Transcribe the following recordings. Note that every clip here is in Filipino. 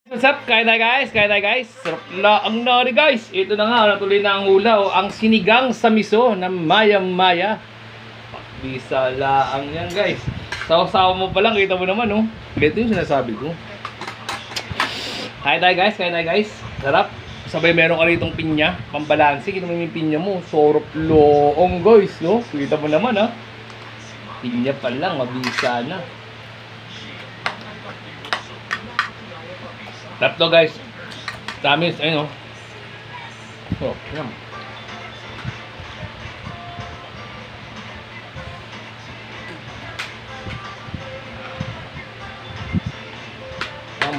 What's up? Kaya tayo guys, sarap la ang nari guys. Ito na nga, natuloy na ang hula ang sinigang sa miso na maya-maya. Bisa laang yan guys. Sawa-sawa mo pa lang, kita mo naman oh. Ito yung sinasabi ko. Kaya tayo guys, sarap. Sabay meron ka ritong pinya, pambalansi. Kita mo yung pinya mo, sorop loong guys no. Kita mo naman ha. Pinya pa lang, mabisa na. Sarap to guys. Tamis, ayun o. Oh, yan.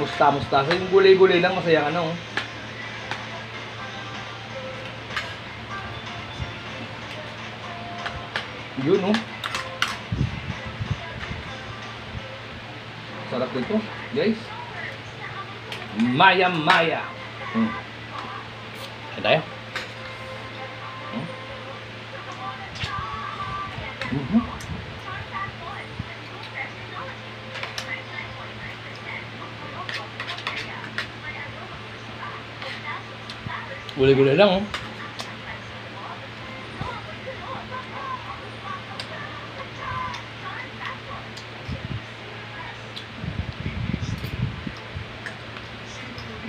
Musta. So yung gulay-gulay lang, masaya ka na oh. Yun oh. Sarap dito guys. Maya-maya. Ayan tayo. Gulay-gulay lang oh.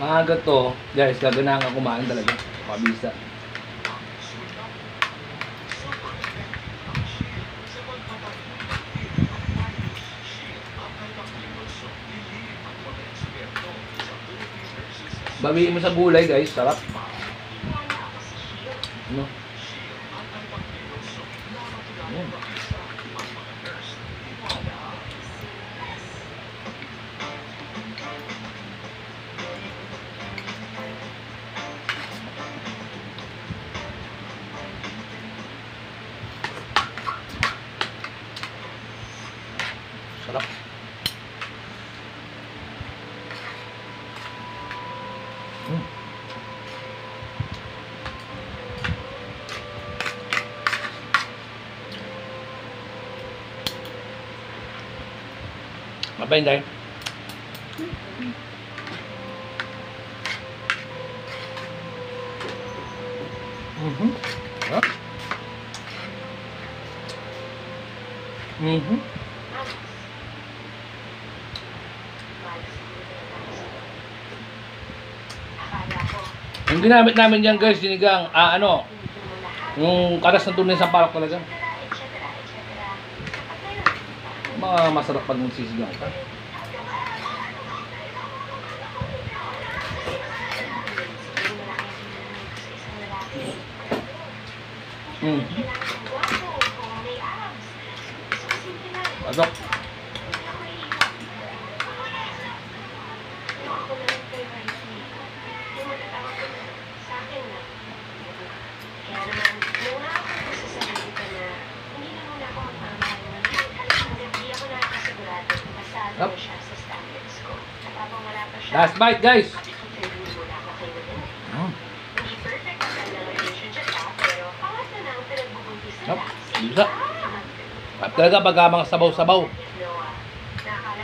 Maaga to, guys, gaganahan ka kumain talaga. Pabisa. Bawiin mo sa gulay, guys, sarap. Ano? Ayan. Sarap. Mabayin tayo. Yung ginamit namin yan guys, sinigang, yung karas na tunay sa palak talaga. Masarap pag magsisigang ka. Pasok. Last bite guys. Bisa. Talaga pagka mga sabaw-sabaw.